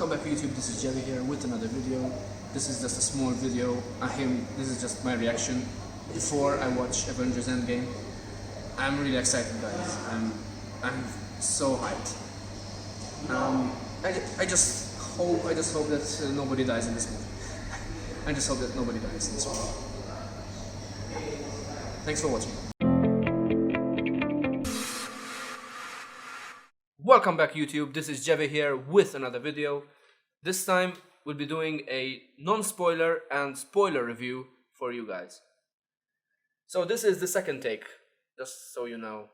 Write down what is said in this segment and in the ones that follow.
Welcome back to YouTube, this is Jerry here with another video. This is just a small video. This is just my reaction before I watch Avengers Endgame. I'm really excited, guys. I'm so hyped. I just hope that nobody dies in this movie. I just hope that nobody dies in this movie. Thanks for watching. Welcome back YouTube, this is Jeve here with another video. This time we'll be doing a non-spoiler and spoiler review for you guys. So this is the second take, just so you know.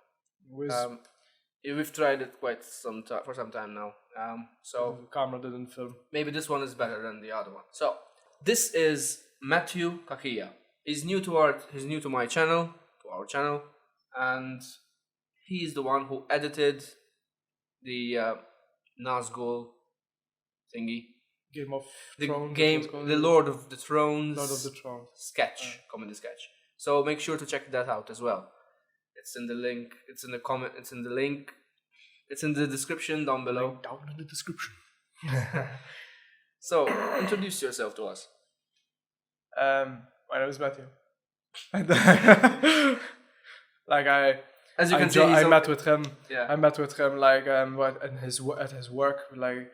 We've tried it for some time now. So the camera didn't film. Maybe this one is better than the other one. So this is Matthew Cachia. He's new to my channel, to our channel, and he's the one who edited the Nazgul thingy. Game of the Thrones. The Lord of the Thrones. Sketch. Comedy sketch. So make sure to check that out as well. It's in the link. It's in the comment. It's in the link. It's in the description down below. Link down in the description. So introduce yourself to us. My name is Matthew. As you can see, I met with him. Yeah. I met with him at his work. Like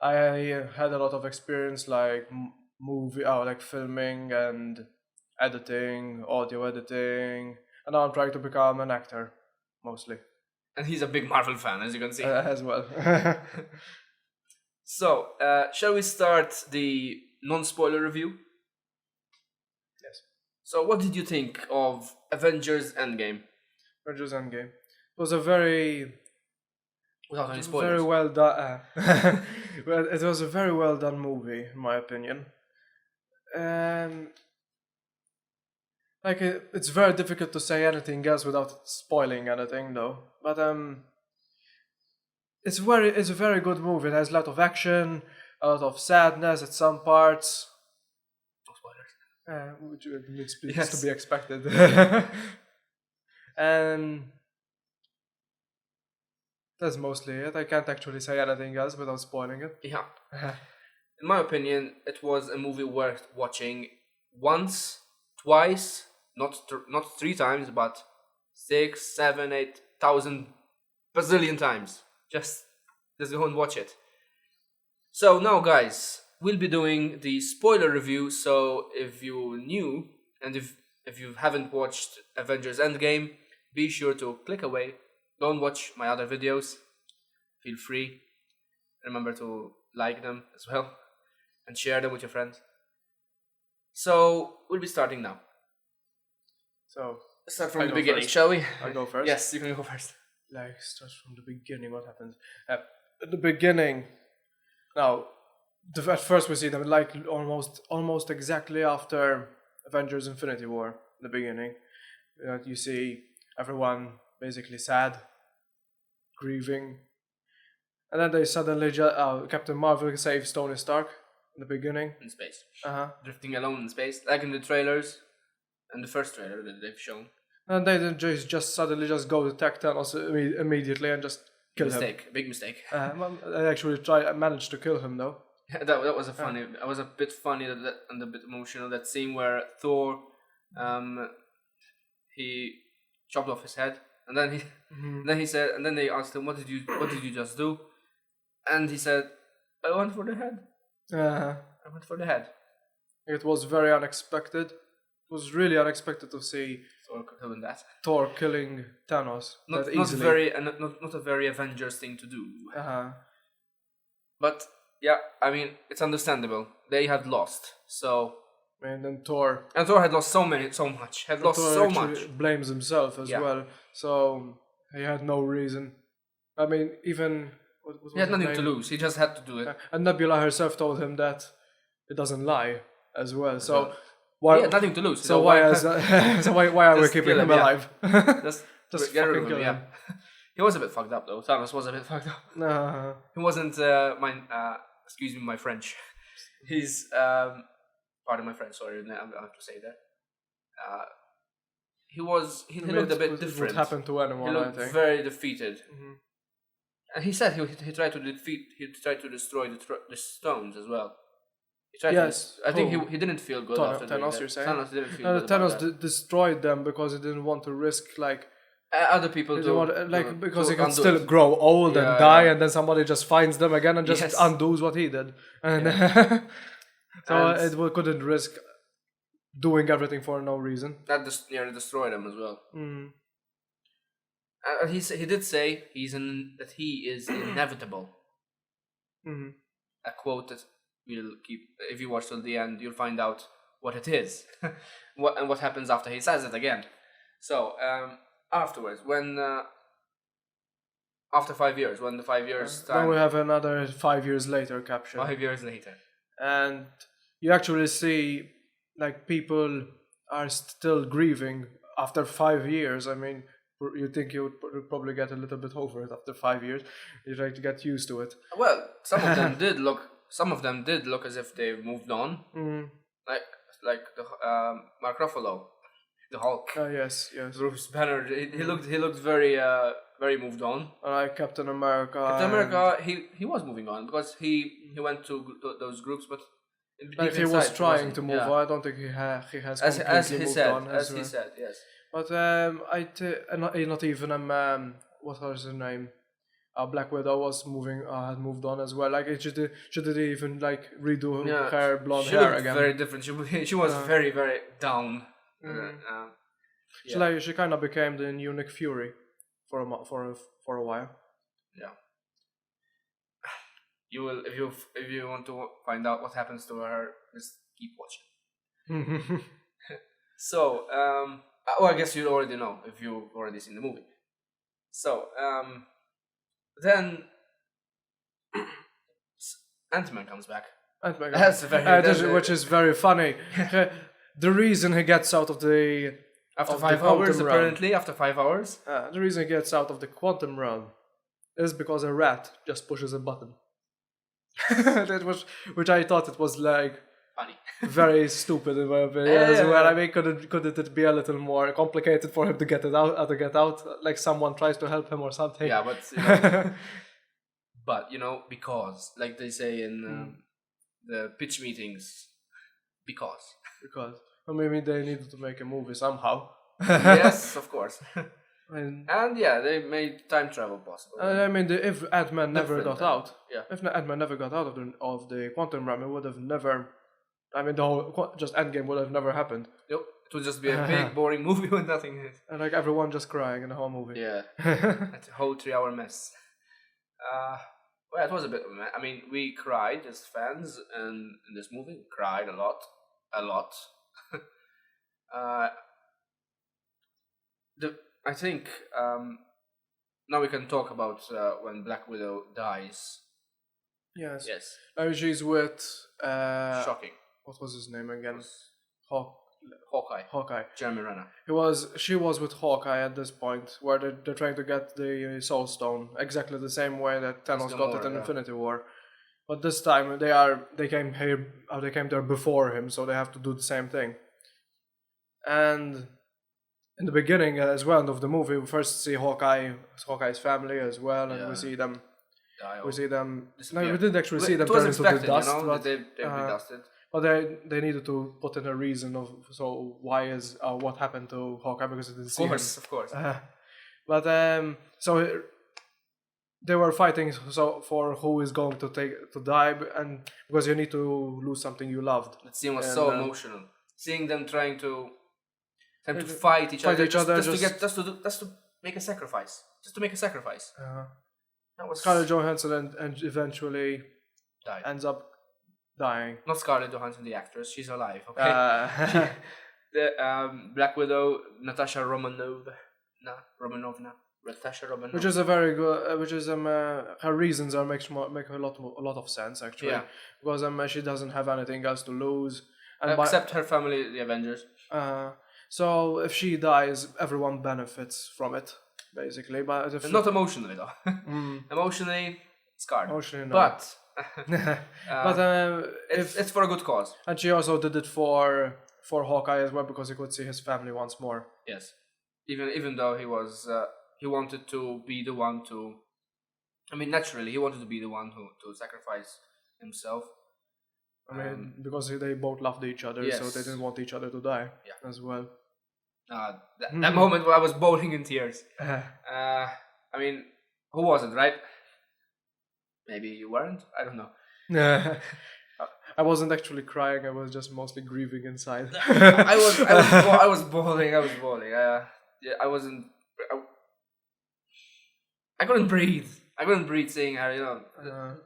I had a lot of experience, like filming and editing, audio editing, and now I'm trying to become an actor, mostly. And he's a big Marvel fan, as you can see. As well. So, shall we start the non-spoiler review? Yes. So, what did you think of Avengers Endgame? Avengers Endgame. It was a very... Without any spoilers. Very well done. Well, it was a very well done movie, in my opinion. It's very difficult to say anything else without spoiling anything, though. But it's a very good movie. It has a lot of action, a lot of sadness at some parts. No spoilers. Which needs Yes. to be expected. And that's mostly it. I can't actually say anything else without spoiling it. Yeah. In my opinion, it was a movie worth watching once, twice, not 3 times, but 6, 7, 8,000 bazillion times. Just go and watch it. So now, guys, we'll be doing the spoiler review. So if you're new and if you haven't watched Avengers Endgame, be sure to click away. Don't watch my other videos. Feel free. Remember to like them as well and share them with your friends. So we'll be starting now. So Let's start from the beginning, shall we? I go first. Yes, you can go first. Start from the beginning. What happens at the beginning? Now, at first we see them almost exactly after Avengers Infinity War. In the beginning, you see everyone basically sad, grieving, and then they suddenly Captain Marvel saves Tony Stark in the beginning. In space. Drifting alone in space, like in the trailers, and the first trailer that they've shown. And they then just suddenly go to attack Thanos immediately and just kill him. Big mistake. They actually managed to kill him though. Yeah, that was funny. That was a bit funny and a bit emotional. That scene where Thor, he chopped off his head, and then he said, and then they asked him, "What did you just do?" And he said, "I went for the head. I went for the head." It was very unexpected. It was really unexpected to see Thor killing Thanos not easily. Not a very Avengers thing to do. But yeah, I mean, it's understandable. They had lost, so. And then Thor had lost so much. Blames himself as well. So he had no reason. I mean, even he had nothing to lose. He just had to do it. And Nebula herself told him that it doesn't lie as well. So why? He had nothing to lose. So why are we keeping him alive? Just fucking kill him. He was a bit fucked up though. Thanos was a bit fucked up. He wasn't excuse me my French. He's pardon my French, sorry, I have to say that. He looked a bit different. What happened to anyone, he looked very defeated. And he said he tried to destroy the stones as well. He tried Yes. I think he didn't feel good after doing Thanos, that. you're saying? Thanos didn't feel good about Thanos that. destroyed them because he didn't want to risk like Other people he to didn't want, like because to he can undo still it. grow old Yeah, and die, yeah. and then somebody just finds them again and just Yes. undoes what he did, and so And couldn't risk doing everything for no reason. that just nearly destroyed him as well. Mm. And he did say that he is inevitable. Mm. A quote that we'll keep. If you watch till the end, you'll find out what it is, what happens after he says it again. So afterwards, when after 5 years, when the 5 years Then time, we have another 5 years later caption, 5 years later, and you actually see like people are still grieving after 5 years. I mean, you think you would probably get a little bit over it after 5 years. You try to get used to it. well, some of them did look. Some of them did look as if they've moved on, Mm. like the Mark Ruffalo, the Hulk. Yes, yes. Bruce Banner. He looked very very moved on. Like Captain America. Captain America, he was moving on because he went to those groups, but Like deep he was inside, trying wasn't. to move Yeah. on. I don't think he has As completely he moved said, on. as he said, yes. But not even what was his name? Black Widow was had moved on as well. Like it should did even like redo Yeah, her blonde she hair looked again. very different. She was very very down. She kind of became the new Nick Fury for a while. Yeah. You will if you want to find out what happens to her, just keep watching. So I guess you already know if you've already seen the movie. So then Ant-Man comes back. Which is very funny. The reason he gets out of the After of 5 the hours, quantum realm. apparently, after 5 hours. The reason he gets out of the quantum realm is because a rat just pushes a button. Which I thought it was like Funny. very stupid in my opinion as well. I mean, couldn't it be a little more complicated for him to get it out? To get out, like someone tries to help him or something. Yeah, but because, like they say in the pitch meetings, because maybe they needed to make a movie somehow. yes, of course. And yeah, they made time travel possible. I mean, if Ant-Man never Different got out, yeah. if Ant-Man never got out of the quantum realm, it would have never. I mean, the whole just Endgame would have never happened. Yep, it would just be a big, boring movie with nothing in it. And like everyone just crying in the whole movie. Yeah, that's a whole 3-hour mess. Well, it was a bit of a mess. I mean, we cried as fans in this movie. We cried a lot. I think now we can talk about when Black Widow dies. Yes. Yes. She's with Shocking. what was his name again? Hawkeye. Jeremy Renner. She was with Hawkeye at this point, where they're trying to get the Soul Stone exactly the same way that Thanos got it in Infinity War. But this time they came there before him, so they have to do the same thing. And in the beginning as well of the movie, we first see Hawkeye's family as well, and we see them. We didn't actually see them turn into the dust, but they'd be dusted. But they needed to put in a reason of why is what happened to Hawkeye, because it didn't see him. Of course. But so they were fighting for who is going to die, and because you need to lose something you loved. That scene was so emotional. Seeing them trying to fight each other just to make a sacrifice. Just to make a sacrifice. That was Scarlett Johansson and eventually died. Ends up dying. Not Scarlett Johansson, the actress. She's alive. Okay. The Black Widow, Natasha Romanovna. Which is a very good. Her reasons make a lot of sense actually. Yeah. Because she doesn't have anything else to lose. Except her family, the Avengers. So if she dies, everyone benefits from it, basically. But not emotionally though. Emotionally, scarred. Emotionally, no. But it's for a good cause. And she also did it for Hawkeye as well, because he could see his family once more. Yes, even though he wanted to be the one to I mean, naturally, he wanted to be the one who to sacrifice himself. I mean, because they both loved each other, so they Yes. didn't want each other to die as well. That moment where I was bowling in tears. I mean, who wasn't, right? Maybe you weren't. I don't know. I wasn't actually crying. I was just mostly grieving inside. I was bawling. I was bawling. Yeah, I wasn't. I couldn't breathe. I couldn't breathe seeing her. You know,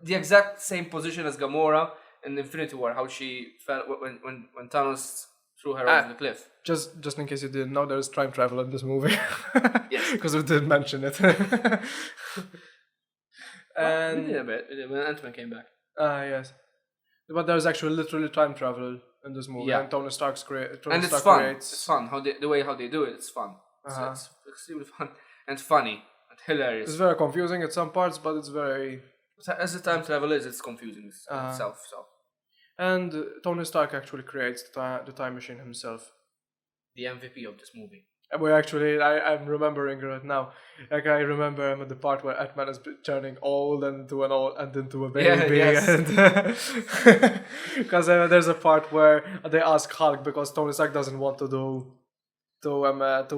the exact same position as Gamora in Infinity War. How she felt when Thanos threw her over the cliff. Just in case you didn't know, there's time travel in this movie. Yes, because we did mention it. And we did a bit when Ant-Man came back. Yes, but there's actually literally time travel in this movie. Yeah. And Tony Stark's and it's fun. It's fun how the way how they do it. It's fun. So it's extremely fun and funny and hilarious. It's very confusing at some parts, but it's very. As the time travel is, it's confusing itself. So. And Tony Stark actually creates the time machine himself. The MVP of this movie. And we're actually, I'm remembering right now. Like I remember I'm at the part where Ant-Man is turning old and into a baby. Yeah, yes. Because there's a part where they ask Hulk because Tony Stark doesn't want to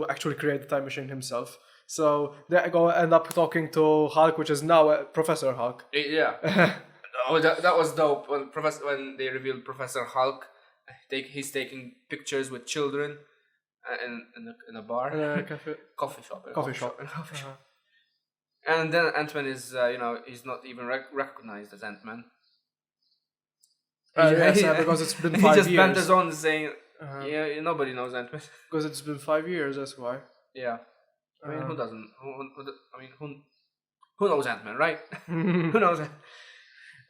actually create the time machine himself. So they end up talking to Hulk, which is now Professor Hulk. Yeah. Oh, that was dope when they revealed Professor Hulk. He's taking pictures with children in a bar, coffee shop. And then Ant-Man is he's not even recognized as Ant-Man. Because it's been 5 years. He just bent his own saying, nobody knows Ant-Man. Because it's been 5 years, that's why. Yeah. I mean, who doesn't? Who knows Ant-Man, right? Who knows?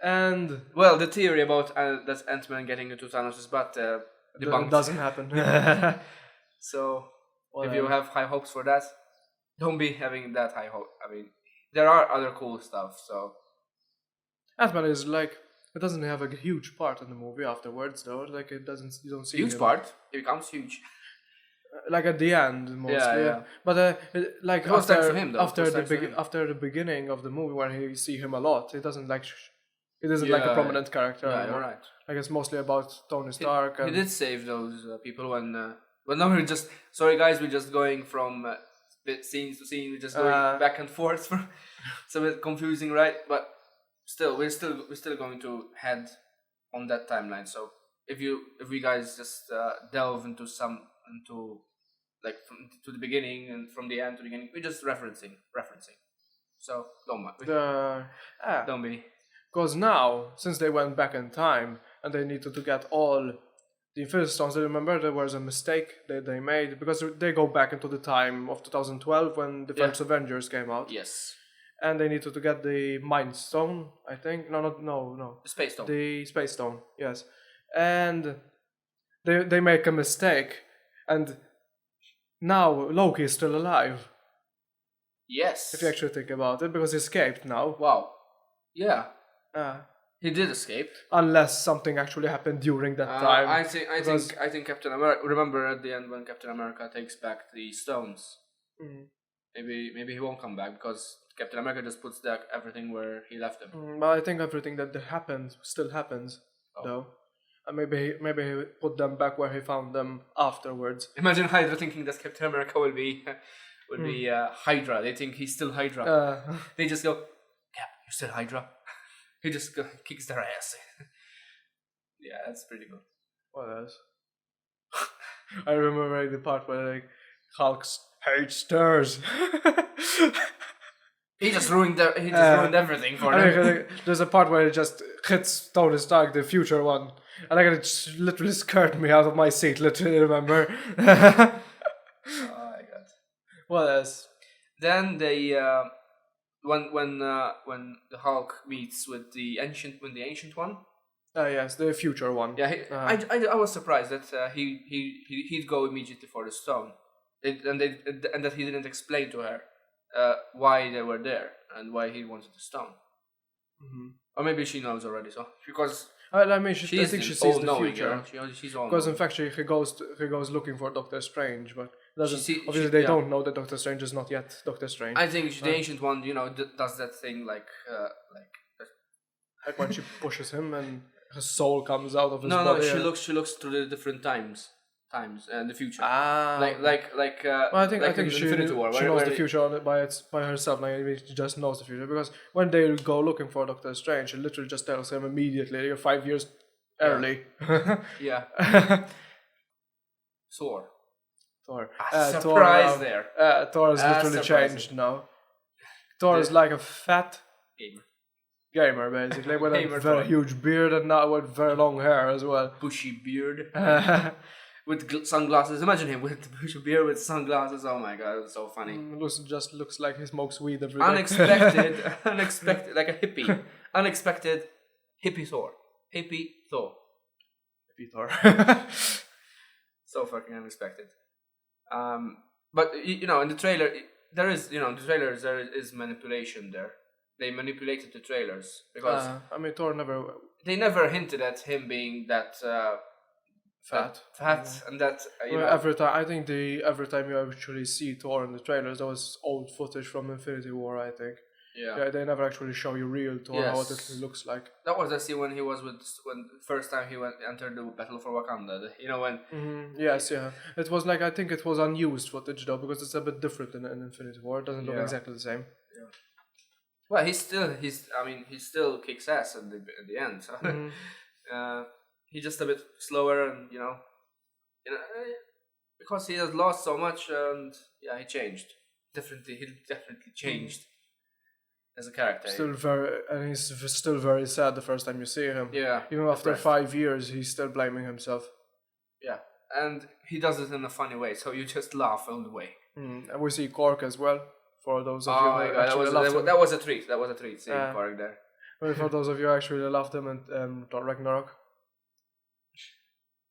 And well, the theory about that Ant-Man getting into Thanos' butt debunked. It doesn't happen. So, if you have high hopes for that, don't be having that high hope. I mean, there are other cool stuff. So, Ant-Man is like it doesn't have a huge part in the movie afterwards, though. Like it doesn't, you don't see huge him. Part. It becomes huge. Like at the end, mostly. Yeah. But like it was time for him, though. after the beginning of the movie, where you see him a lot, it doesn't like. It isn't like a prominent character. Yeah, you're right. Like it's mostly about Tony Stark. He did save those people when now we're just sorry guys, we're just going from scenes to scene. We're just going back and forth. It's a bit confusing, right? But still, we're still going to head on that timeline. So if we guys just delve into like to the beginning and from the end to the beginning, we're just referencing. So don't mind. Don't be. Because now, since they went back in time and they needed to get all the Infinity Stones, I remember there was a mistake that they made because they go back into the time of 2012 when the first Avengers came out. Yes. And they needed to get the Mind Stone, I think. No. The Space Stone. The Space Stone, yes. And they make a mistake. And now Loki is still alive. Yes. If you actually think about it, because he escaped now. Wow. Yeah. He did escape, unless something actually happened during that time. I think Captain America. Remember at the end when Captain America takes back the stones. Maybe he won't come back because Captain America just puts everything where he left them. But I think everything that happened still happens, though. And maybe he put them back where he found them afterwards. Imagine Hydra thinking that Captain America will be Hydra. They think he's still Hydra. They just go, "Cap, you're still Hydra." He just kicks their ass. Yeah, that's pretty good. What else? I remember the part where like Hulk hates stairs. He just ruined everything for them. There's a part where it just hits Tony Stark, the future one, and it just literally scared me out of my seat. Literally, remember? Oh my god. What else? Then they. When the Hulk meets with the ancient one. Yes, the future one. Yeah, I was surprised that he'd go immediately for the stone, and that he didn't explain to her why they were there and why he wanted the stone. Or maybe she knows already. So because I think she sees the future. She's all because in fact he goes looking for Doctor Strange, but Obviously, they don't know that Doctor Strange is not yet Doctor Strange. I think the Ancient One, does that thing like Like when she pushes him and her soul comes out of his no, body. she looks through the different times and the future. Well, I think in she Infinity War, knows where the future by herself. Like maybe she just knows the future because when they go looking for Doctor Strange, she literally just tells him immediately, "You're 5 years early." Yeah. Thor. Thor, Surprise there. Thor has literally changed now. Thor is like a fat gamer basically, with a very huge beard and now with very long hair as well. Bushy beard. With sunglasses. Imagine him with bushy beard with sunglasses. Oh my god, it's so funny. Just looks like he smokes weed every day. Unexpected, like a hippie. Unexpected hippie Thor. Hippie Thor. So fucking unexpected. But in the trailer, there is manipulation there. They manipulated the trailers because Thor never. They never hinted at him being that fat, and that every time every time you actually see Thor in the trailers, that was old footage from Infinity War, I think. Yeah, they never actually show you real Thor, what it looks like. That was the scene when he was when first time he entered the battle for Wakanda. When. Yes, yeah. It was like, I think it was unused footage though, because it's a bit different in Infinity War. It doesn't look exactly the same. Yeah. Well, he still kicks ass at the end. So he's just a bit slower, and because he has lost so much, and he changed. He definitely changed as a character. He's still very sad the first time you see him. Yeah. Even after 5 years, he's still blaming himself. Yeah, and he does it in a funny way, so you just laugh all the way. And we see Cork as well. For those of you who that was a treat. That was a treat seeing Cork there. For those of you who actually loved him and Thor Ragnarok.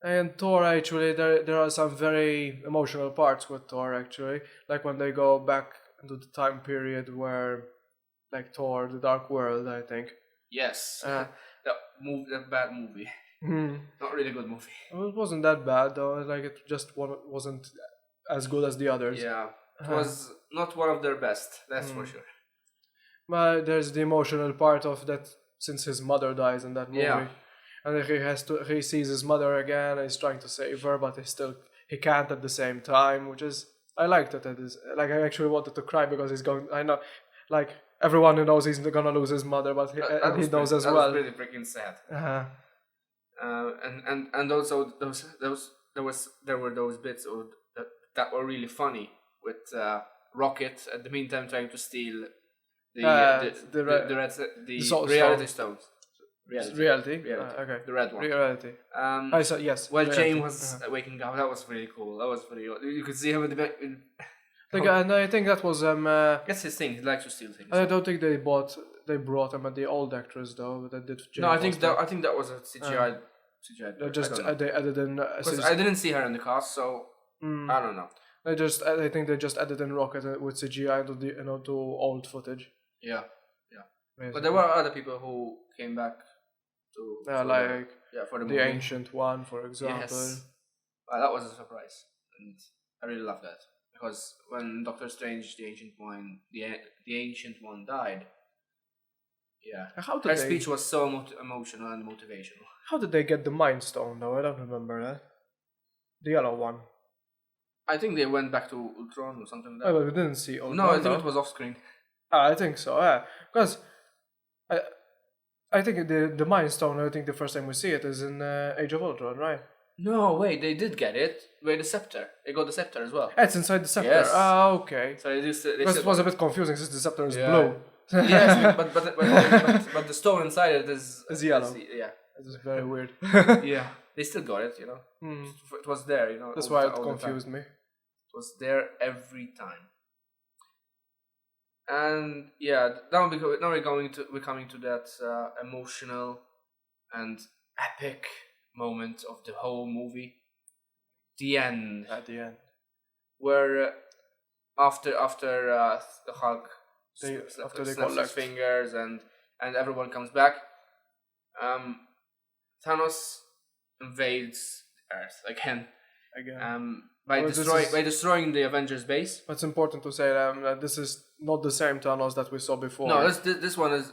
And Thor, actually, there are some very emotional parts with Thor, actually. Like when they go back into the time period where, like Thor, the Dark World, I think. Yes. That bad movie. Not really good movie. Well, it wasn't that bad, though. Like, it just wasn't as good as the others. Yeah. It was not one of their best, that's for sure. But there's the emotional part of that, since his mother dies in that movie. Yeah. And he sees his mother again, and he's trying to save her, but he can't at the same time, which is, I liked it. Like, I actually wanted to cry because I know, like, everyone who knows he's gonna lose his mother, but he knows as well. That was really freaking sad. And also there were those bits that were really funny with Rocket at the meantime trying to steal the reality stones. Reality. Okay. The red one. Reality. Yes. While Jane was waking up, that was really cool. That was pretty. You could see him in the back. And I think that was that's his thing. He likes to steal things. I don't think they brought him at the old actress though. That did. Jane I think that was a CGI. They added in. Because I didn't see her in the cast, so I don't know. I think they just added in Rocket with CGI to old footage. Yeah. Basically. But there were other people who came back for the movie. Ancient One, for example. Yes. Well, that was a surprise, and I really love that because when Doctor Strange, the Ancient One died. Yeah. Her speech was so emotional and motivational. How did they get the Mind Stone though? I don't remember that. The yellow one. I think they went back to Ultron or something like that. Oh, but we didn't see Ultron. No, I think it was off screen. I think so, yeah. Because I think the Mind Stone, I think the first time we see it is in Age of Ultron, right? No, wait, they did get it. Wait, the scepter. They got the scepter as well. It's inside the scepter. Yes. Okay. So because it was a bit confusing since the scepter is blue. Yes, but the stone inside it is yellow. Yeah. It was very weird. Yeah. They still got it, It was there, That's why it confused me. It was there every time. And now we're coming to that emotional and epic moment of the whole movie. The end. At the end, where after the Hulk snaps his fingers and everyone comes back, Thanos invades Earth again, Again. By Well, destroying the Avengers base. It's important to say that this is not the same Thanos that we saw before. No, this one is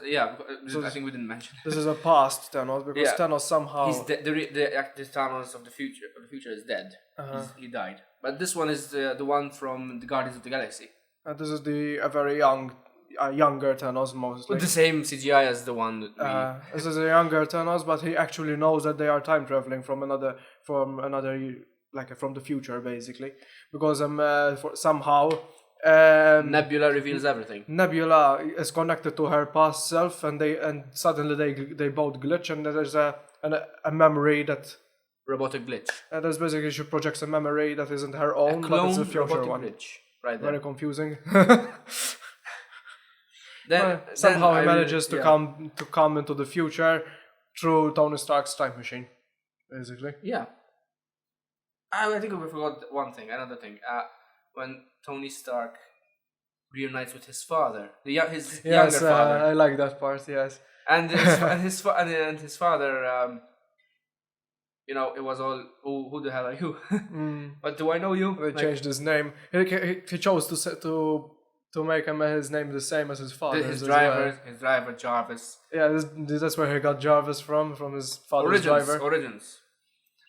So I think we didn't mention. This is a past Thanos because Yeah. Thanos somehow He's the Thanos of the future. Of the future is dead. He died. But this one is the one from the Guardians of the Galaxy. this is a very younger Thanos mostly. With the same CGI as the one that This is a younger Thanos, but he actually knows that they are time traveling from another like from the future basically, because somehow Nebula reveals everything. Nebula is connected to her past self, and suddenly they both glitch, and there's a memory that Robotic glitch. there's basically she projects a memory that isn't her own, but it's a future robotic one. glitch. Right there. Very confusing. Then Somehow then he manages to come into the future through Tony Stark's time machine, basically. Yeah. I think we forgot another thing. When Tony Stark reunites with his father, his younger father, I like that part. Yes, and his father. It was all who the hell are you? But do I know you? They changed his name. He chose to make his name the same as his father's. His driver Jarvis. Yeah, that's where he got Jarvis from his father's driver. Origins.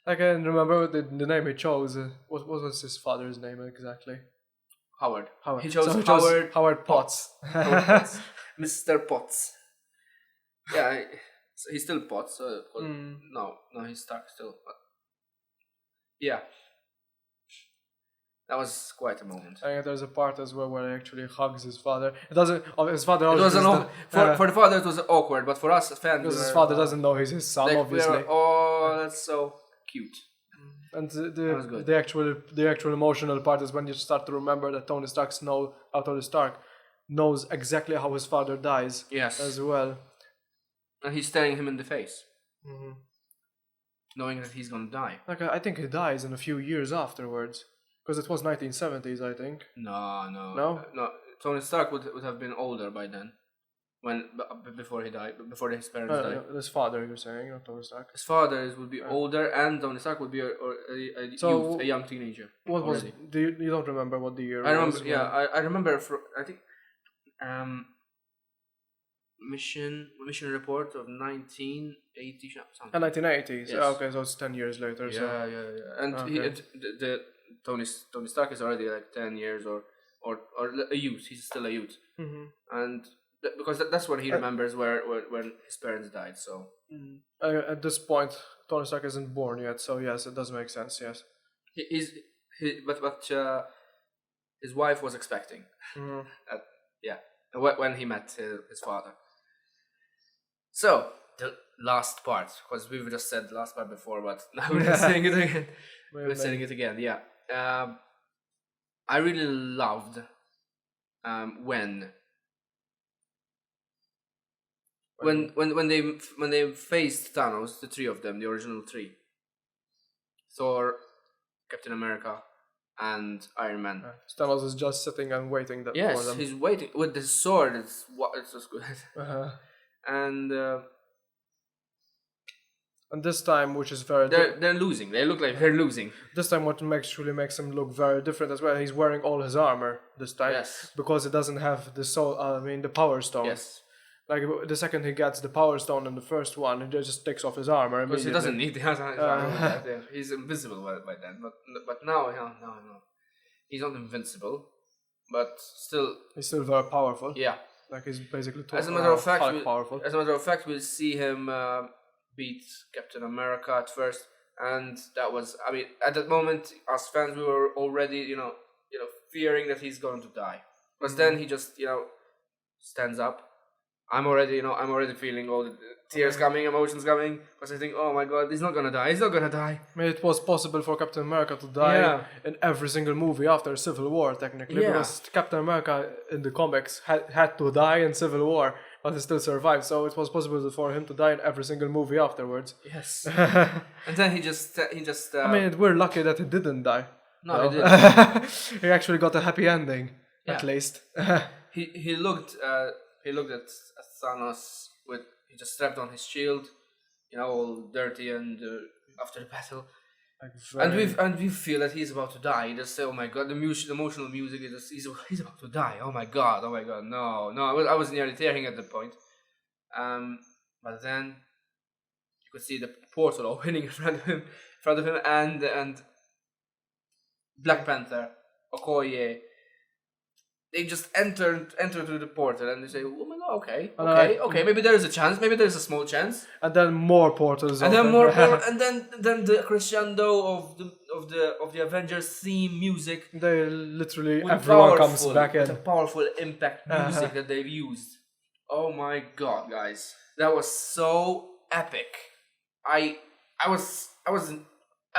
I can remember the name he chose. What was his father's name exactly? Howard. He So chose Howard Potts. Howard Potts. Mr. Potts. Yeah, so he's still Potts. No, he's Stark still. But yeah, that was quite a moment. I think there's a part as well where he actually hugs his father. It doesn't. His father. It was for the father it was awkward, but for us as fans, because his father doesn't know he's his son, obviously. That's so cute. And the actual emotional part is when you start to remember that Tony Stark knows exactly how his father dies. Yes. As well. And he's staring him in the face, knowing that he's gonna die. Like I think he dies in a few years afterwards, because it was 1970s, I think. No. Tony Stark would have been older by then, before he died, before his parents died. His father, you're saying, not Tony Stark. His father would be older, and Tony Stark would be a young teenager. What already. You don't remember what the year was? I remember. Yeah, I remember. I think mission report of 1980 something. 1980s. Yes. Okay, so it's 10 years later. Yeah. And the Tony Stark is already like 10 years or a youth. He's still a youth, and because that's when he remembers when his parents died. So at this point, Tony Stark isn't born yet. So yes, it does make sense. Yes, but his wife was expecting. When he met his father. So the last part, because we've just said the last part before, but now we're just saying it again. We're saying it again. Yeah. I really loved when they faced Thanos, the three of them, the original three. Thor, Captain America, and Iron Man. Thanos is just sitting and waiting for them. Yes, he's waiting with the sword. It's just good. And this time, which is very they're losing. They look like they're losing. This time, what actually makes him look very different as well. He's wearing all his armor this time. Yes. Because it doesn't have the Power Stone. Yes. Like the second he gets the Power Stone in the first one, he just takes off his armor. Because he doesn't need his armor. He's invincible by then. But now, no. He's not invincible, but still. He's still very powerful. Yeah. Like he's basically as a matter of fact, powerful. As a matter of fact, we'll see him beat Captain America at first, and that was. I mean, at that moment, as fans, we were already, fearing that he's going to die. Because then he just, stands up. I'm already feeling all the tears coming, emotions coming, because I think, oh my god, he's not gonna die. I mean, it was possible for Captain America to die in every single movie after Civil War, technically, because Captain America in the comics had to die in Civil War, but he still survived, so it was possible for him to die in every single movie afterwards. Yes. And then he just. I mean, we're lucky that he didn't die. No, he didn't. He actually got a happy ending, at least. He looked at Thanos he just strapped on his shield, all dirty and after the battle, Like And we feel that he's about to die. You just say, "Oh my god!" The emotional music is just he's about to die. Oh my god! Oh my god! No, no! I was nearly tearing at the point. But then you could see the portal opening in front of him, and Black Panther, Okoye. They just enter through the portal and they say, "Oh my god! Okay. Maybe there is a chance. Maybe there is a small chance." and then more portals And then open. more, and then the crescendo of the Avengers theme music They literally with everyone comes back with in. the powerful impact music that they've used. Oh my god, guys, that was so epic. I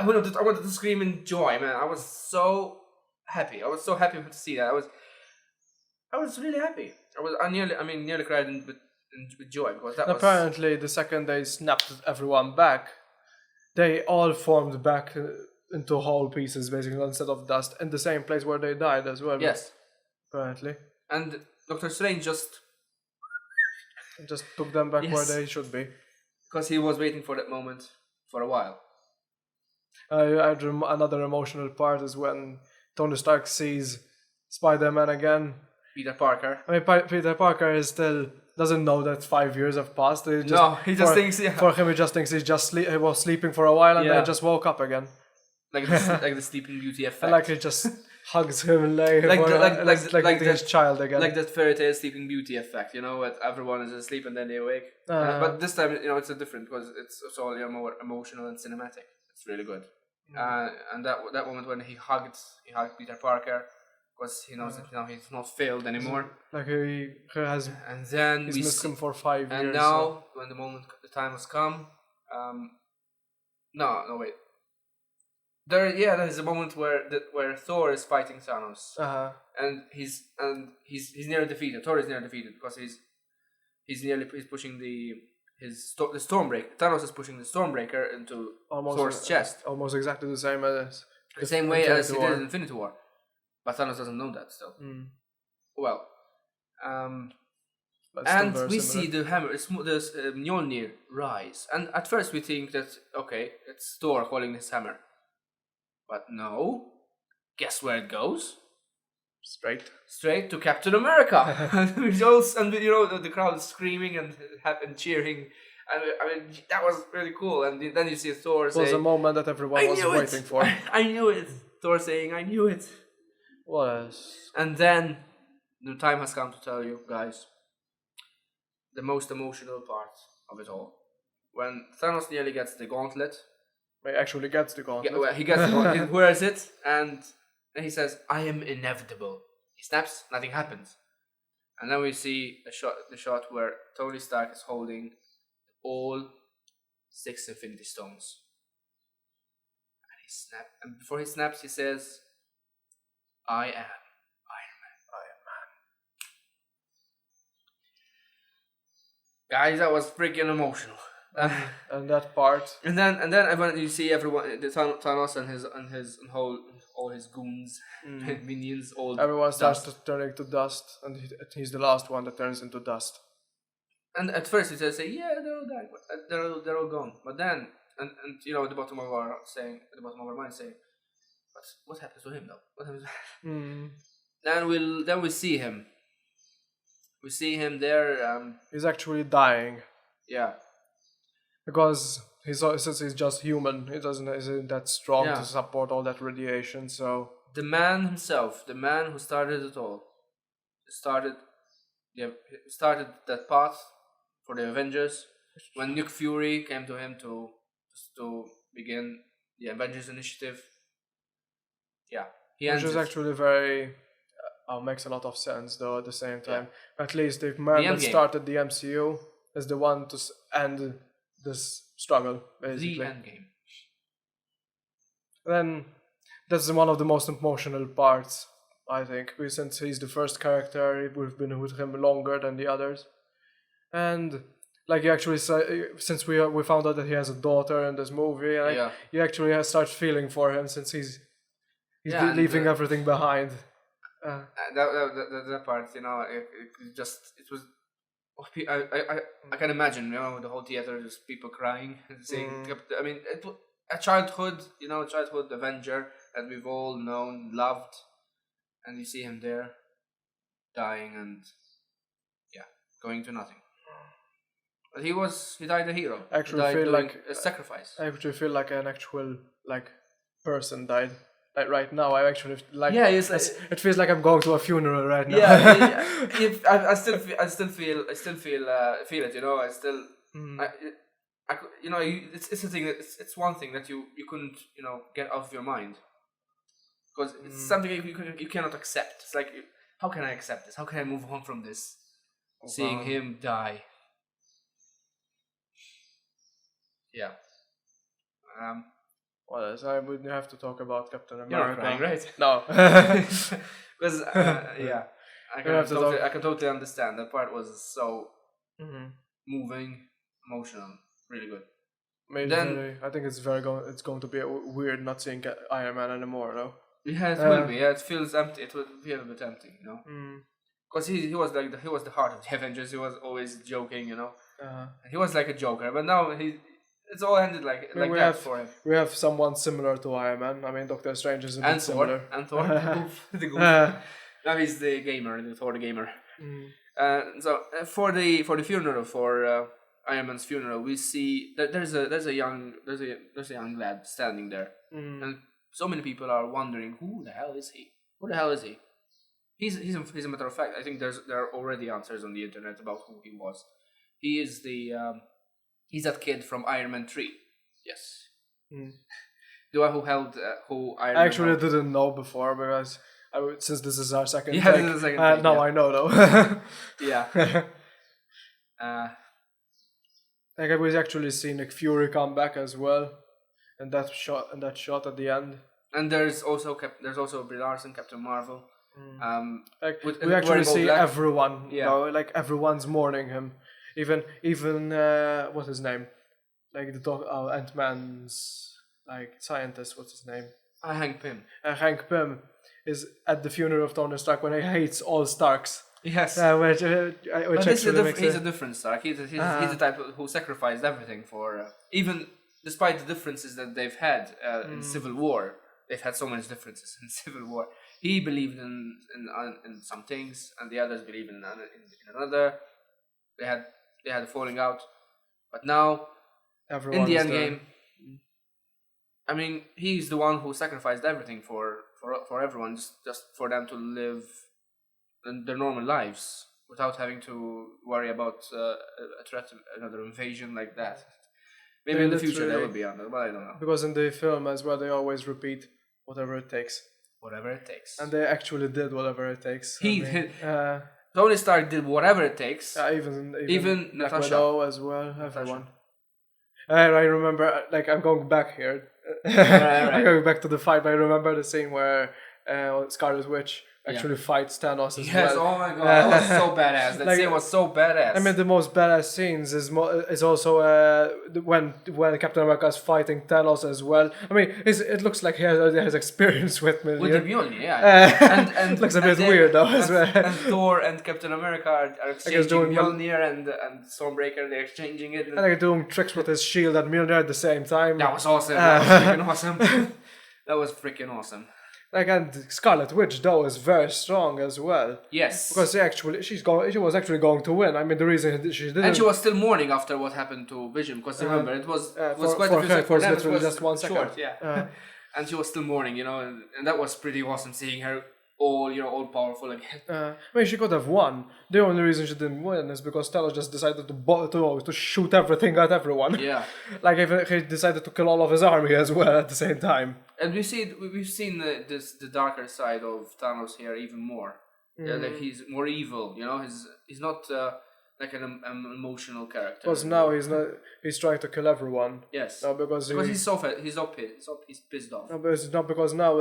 wanted to scream in joy, man. I was so happy. I was so happy to see that. I was really happy. I nearly cried with joy because that was. Apparently, the second they snapped everyone back, they all formed back into whole pieces, basically, instead of dust, in the same place where they died as well. Yes. Apparently. And Doctor Strange just took them back where Yes. they should be. because he was waiting for that moment for a while. Another emotional part is when Tony Stark sees Spider-Man again. Peter Parker. I mean, Peter Parker is still doesn't know that 5 years have passed. He just thinks for him, he just thinks he was sleeping for a while and Yeah. then just woke up again. like the Sleeping Beauty effect. And like he just hugs him and like his child again. Like that fairy tale Sleeping Beauty effect, what everyone is asleep and then they awake. But this time, it's a different because it's all more emotional and cinematic. It's really good. And that moment when he hugged Peter Parker, because he knows that he's not failed anymore. Like he has, And then he's we missed see, him for 5 years. and now when the time has come, no wait. There is a moment where Thor is fighting Thanos. And he's nearly defeated. Thor is nearly defeated because he's pushing the Stormbreaker. Thanos is pushing the Stormbreaker into Thor's chest. Almost exactly the same as The same way as he War. did in Infinity War. But Thanos doesn't know that still. Well, But still and very we similar. see the hammer, this Mjolnir rise. And at first we think that, okay, it's Thor holding his hammer. But no. Guess where it goes? Straight to Captain America. and the crowd is screaming and cheering. I mean, that was really cool. And then you see Thor It was say, a moment that everyone was waiting for. I knew it. Thor saying, I knew it. Was And then the time has come to tell you guys the most emotional part of it all. When Thanos nearly gets the gauntlet. he actually gets the gauntlet. He gets the gauntlet. He wears it and he says, I am inevitable. He snaps, nothing happens. And then we see the shot where Tony Stark is holding all 6 Infinity Stones. And before he snaps, he says, I am Iron Man. Guys, that was freaking emotional. And that part. And then when you see everyone, Thanos and all his goons, minions, all Everyone starts dust. turning to dust, and he's the last one that turns into dust. And at first he says, yeah, they're all dying, but they're all gone. But then, and at the bottom of our mind saying, what happens to him though? What happens? Then we see him. We see him there. He's actually dying. Yeah. Because since he's just human, he isn't that strong Yeah. to support all that radiation. So The man himself, the man who started it all, started that path for the Avengers. When Nick Fury came to him to begin the Avengers initiative. Yeah, he which ends is it. actually very makes a lot of sense though. At the same time, at least the man that Endgame. started the MCU is the one to end this struggle, The basically. Endgame. Then that's one of the most emotional parts, I think, since he's the first character. We've been with him longer than the others, and like you actually since we found out that he has a daughter in this movie, and you actually start feeling for him since he's leaving everything behind. That part, it was. I can imagine, the whole theater, just people crying and saying. I mean, a childhood, childhood Avenger that we've all known, loved, and you see him there, dying and yeah, going to nothing. But he died a hero. I actually he died feel doing like a sacrifice. I actually feel like an actual like person died. Like right now, I actually like. Yeah, it's like, it feels like I'm going to a funeral right now. yeah. I still feel feel it. I still, it's a thing. It's one thing that you couldn't get out of your mind because it's something you cannot accept. It's like, how can I accept this? How can I move on from this? Seeing him die. Yeah. What else? I would have to talk about Captain America. You're not crying, right? No. Because yeah, I can totally understand. That part was so moving, emotional, really good. I think it's going to be weird not seeing Iron Man anymore, though. Yeah, it will be. Yeah, it feels empty. It will feel a bit empty, Because he was he was the heart of the Avengers. He was always joking, He was like a joker, but now it's all ended like that for him. We have someone similar to Iron Man. I mean, Doctor Strange is a bit similar. And Thor, the goof. Now he's the gamer, the Thor the gamer. So for the funeral, for Iron Man's funeral, we see that there's a young lad standing there, and so many people are wondering, who the hell is he? Who the hell is he? He's a matter of fact. I think there are already answers on the internet about who he was. He is he's that kid from Iron Man 3. Yes. The one who held who Iron Man. I actually didn't know before because since this is our second take. This is the second take, now I know though. Yeah. Like we've actually seen Nick Fury come back as well, and that shot at the end. And there's also Brie Larson, Captain Marvel. We actually see everyone. Like everyone's mourning him. Even what's his name? Like the Ant-Man's like scientist. What's his name? Hank Pym. Hank Pym is at the funeral of Tony Stark when he hates all Starks. Yes. Which he's a different Stark. He's the type who sacrificed everything for even despite the differences that they've had in Civil War. They've had so many differences in Civil War. He believed in some things, and the others believed in another. They had a falling out, but now in the Endgame, I mean, he's the one who sacrificed everything for everyone, just for them to live their normal lives without having to worry about a threat, another invasion like that. Maybe in the future there will be another, but I don't know. Because in the film as well, they always repeat whatever it takes. Whatever it takes. And they actually did whatever it takes. Tony Stark did whatever it takes. Even Natasha Widow as well. Everyone. I remember, like, I'm going back here. Right. I'm going back to the fight. But I remember the scene where Scarlet Witch actually fights Thanos as well. Yes, oh my god, that was so badass. That scene was so badass. I mean, the most badass scenes is also when Captain America is fighting Thanos as well. I mean, it looks like he has experience with Mjolnir. With the Mjolnir, yeah. And looks a bit weird though as well. And Thor and Captain America are exchanging Mjolnir and Stormbreaker. They're exchanging it. And they're doing tricks with his shield and Mjolnir at the same time. That was awesome. That was freaking awesome. That was freaking awesome. Like, and Scarlet Witch though is very strong as well. Yes, because she was actually going to win. I mean, the reason she didn't, and she was still mourning after what happened to Vision. Because remember, it was quite a few seconds. For them, it was just 1 second. Short, yeah. And she was still mourning, and that was pretty awesome seeing her all powerful again. I mean, she could have won. The only reason she didn't win is because Thanos just decided to shoot everything at everyone. Yeah, like he decided to kill all of his army as well at the same time. And we've seen the darker side of Thanos here even more. Like he's more evil. He's not like an emotional character. Because now he's trying to kill everyone. Yes. No, because he's so fed. He's pissed off. No, but it's not because now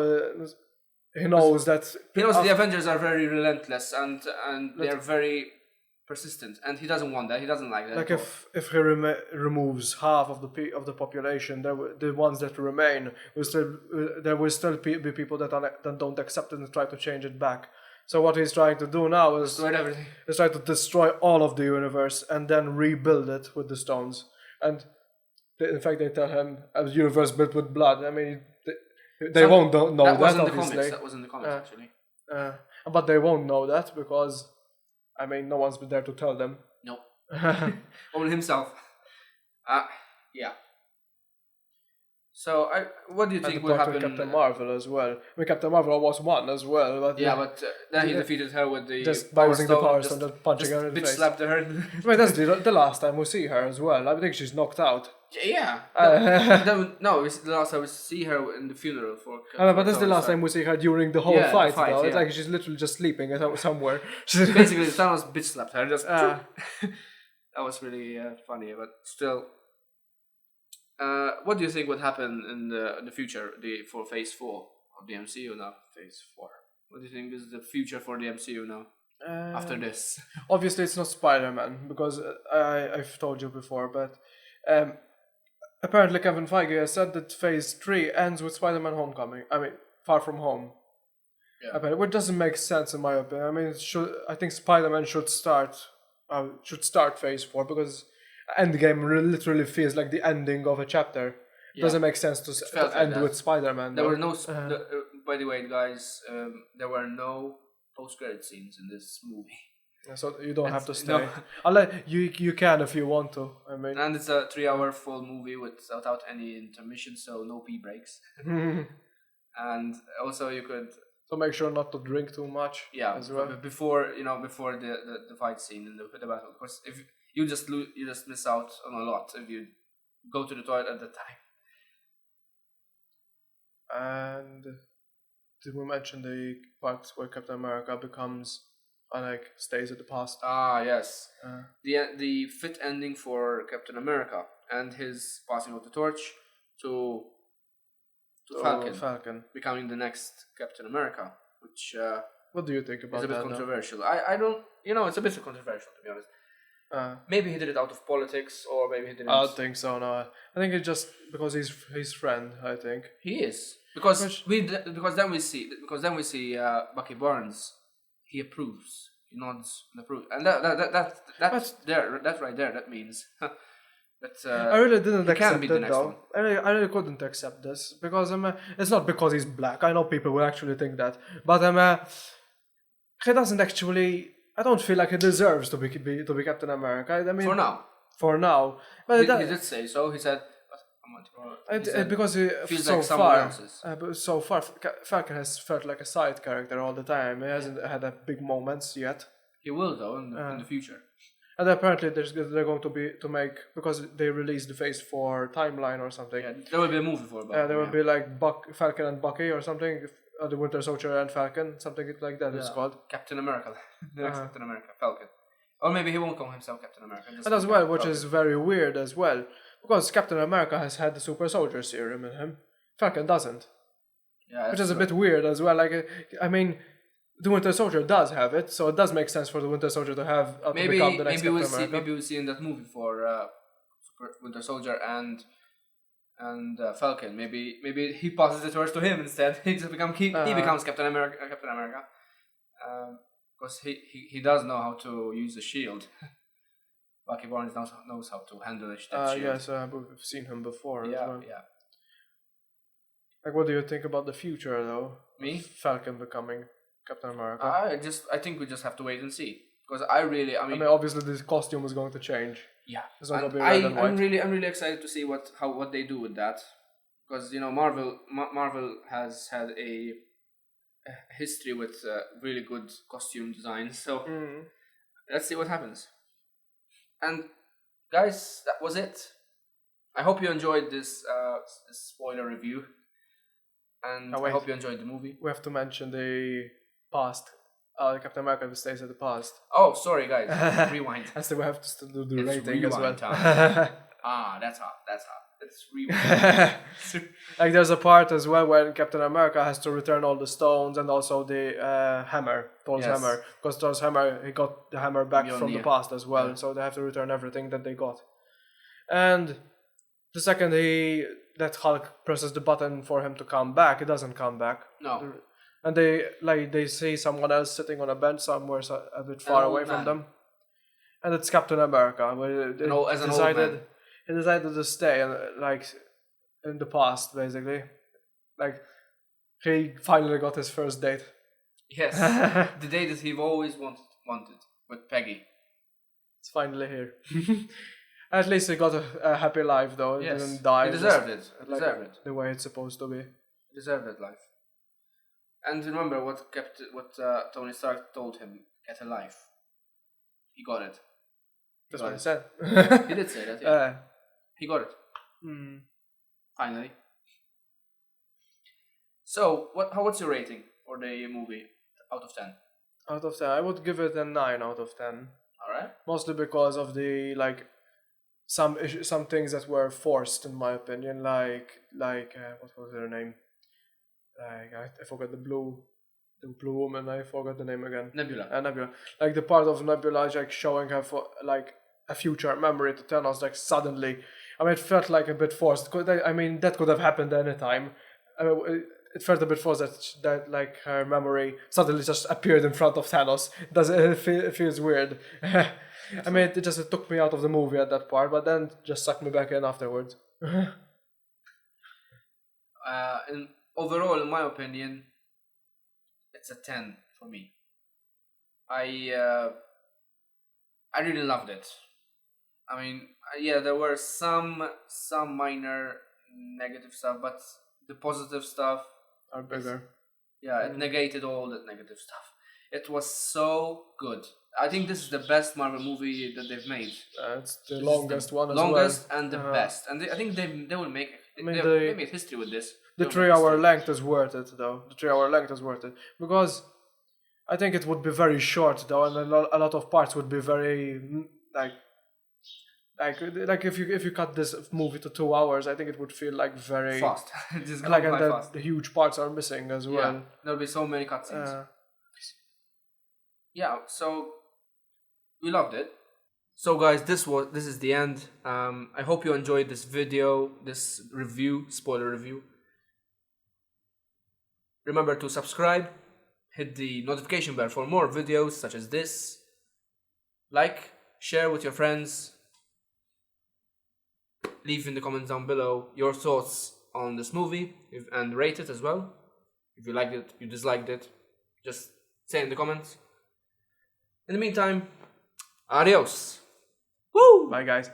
he knows that the Avengers are very relentless and they're very persistent, and he doesn't want that. He doesn't like that. Like if he removes half of the population, the ones that remain there will still be people that don't accept it and try to change it back. So what he's trying to do now is destroy everything. He's trying to destroy all of the universe and then rebuild it with the stones. And In fact, they tell him a universe built with blood. I mean, they won't know that, was in the obviously. comics. That was in the comics, actually. But they won't know that because, I mean, no one's been there to tell them. No. Only himself. Yeah. So, what do you think will happen? Captain Marvel as well. I mean, Captain Marvel almost won as well. But but then he defeated her with the just by using the Power Stone, and punching her in the bitch face. slapped her. I mean, that's the last time we see her as well. I think she's knocked out. Yeah. No, it's the last time we see her in the funeral for. But that's the last time we see her during the whole fight. Though. Yeah. It's like she's literally just sleeping somewhere. Basically, Thanos bitch slapped her. Just that was really funny, but still. What do you think would happen in the future for Phase 4 of the MCU now? Phase 4. What do you think is the future for the MCU now? After this? Obviously, it's not Spider-Man, because I've told you before, but apparently Kevin Feige has said that Phase 3 ends with Spider-Man Homecoming. I mean, Far From Home. Yeah. Which doesn't make sense in my opinion. I mean, I think Spider-Man should start Phase 4, because Endgame literally feels like the ending of a chapter. It doesn't make sense to end with Spider-Man. There were no. By the way, guys, there were no post-credit scenes in this movie. So you don't have to stay. No. You can if you want to. I mean, and it's a 3-hour full movie without any intermission, so no pee breaks. And also you could. So make sure not to drink too much. Yeah, as well. Before the fight scene in the battle. Of course, if you just miss out on a lot if you go to the toilet at the time. And did we mention the part where Captain America stays at the past? Ah, yes. The fit ending for Captain America and his passing of the torch to Falcon, becoming the next Captain America, which what do you think about that? It's a bit controversial. I don't, it's a bit controversial, to be honest. Maybe he did it out of politics, or maybe he didn't. I don't think so. No, I think it's just because he's his friend. I think he is because then we see Bucky Barnes. He approves. He nods and approves, and that right there. That means that I really didn't accept it though. I really couldn't accept this because it's not because he's black. I know people will actually think that, but he doesn't actually. I don't feel like he deserves to be Captain America. I mean, for now, but he did say so. He said, because he feels so like someone far, else's. But so far, Falcon has felt like a side character all the time. He hasn't had big moments yet. He will though in the future. And apparently they're going to make, because they released the Phase 4 timeline or something. Yeah, there will be a movie for it. There will be like Falcon and Bucky or something. The Winter Soldier and Falcon, something like that it's called. Captain America. The next Captain America, Falcon. Or maybe he won't call himself Captain America. And as well, which is very weird as well. Because Captain America has had the Super Soldier Serum in him. Falcon doesn't. Yeah, which is a bit weird as well. Like, I mean, the Winter Soldier does have it, so it does make sense for the Winter Soldier to have to become the next Captain America. Maybe we'll see in that movie for Winter Soldier and Falcon. Maybe he passes the torch to him instead. He becomes Captain America. Because he does know how to use a shield. Bucky Barnes knows how to handle that shield. Yes, we've seen him before. Yeah, as well. Yeah. Like, what do you think about the future, though? Me? Falcon becoming Captain America. I think we just have to wait and see. Because I mean, obviously this costume is going to change. Yeah, it's not going to be red and white. I'm really excited to see what they do with that, because Marvel has had a history with really good costume design. So let's see what happens. And guys, that was it. I hope you enjoyed this spoiler review, and I hope you enjoyed the movie. We have to mention the past. Captain America stays at the past. Oh, sorry, guys. Rewind. We have to still do the rating as well. That's hot. Let's rewind. Like, there's a part as well where Captain America has to return all the stones and also the hammer, Thor's hammer. Because Thor's hammer, he got the hammer back from the past as well. Yeah. So they have to return everything that they got. And the second that Hulk presses the button for him to come back, it doesn't come back. No. And they see someone else sitting on a bench somewhere a bit far away from them, and it's Captain America. Where they decided, he decided to stay and like in the past, basically. Like he finally got his first date. Yes, the date that he always wanted with Peggy. It's finally here. At least he got a happy life though. He Yes, didn't die. he deserved just, it. like, Deserved it. the way it's supposed to be. He deserved that life. And remember what Tony Stark told him: get a life. He got it. That's got what he it. said. He did say that. Yeah. He got it. Hmm. Finally. So, what's your rating for the movie out of 10? Out of 10, I would give it a 9 out of 10. Alright. Mostly because of the some things that were forced in my opinion, like what was her name? Like I forgot the blue woman. I forgot the name again. Nebula. Nebula. Like the part of Nebula, like showing her for like a future memory to Thanos, like suddenly. I mean, it felt like a bit forced. I mean, that could have happened anytime. I mean, it felt a bit forced that like her memory suddenly just appeared in front of Thanos. It feels weird. I mean, it took me out of the movie at that part, but then just sucked me back in afterwards. Overall, in my opinion, it's a 10 for me. I really loved it. I mean, yeah, there were some minor negative stuff, but the positive stuff Are bigger. Yeah, it negated all that negative stuff. It was so good. I think this is the best Marvel movie that they've made. It's the longest one as longest well. and the best. And I think they will make. I mean, they made history with this. The They'll 3 make hour history. length is worth it, though. The 3 hour length is worth it because I think it would be very short, though, and a lot of parts would be very like if you cut this movie to 2 hours, I think it would feel like very Fast. Just like, gone and by fast. the huge parts are missing as well. Yeah, there'll be so many cutscenes. Yeah, so we loved it. So guys, this is the end. I hope you enjoyed this video, this spoiler review. Remember to subscribe, hit the notification bell for more videos such as this. Like, share with your friends. Leave in the comments down below your thoughts on this movie and rate it as well. If you liked it, you disliked it, just say in the comments. In the meantime, adios. Woo! Bye, guys.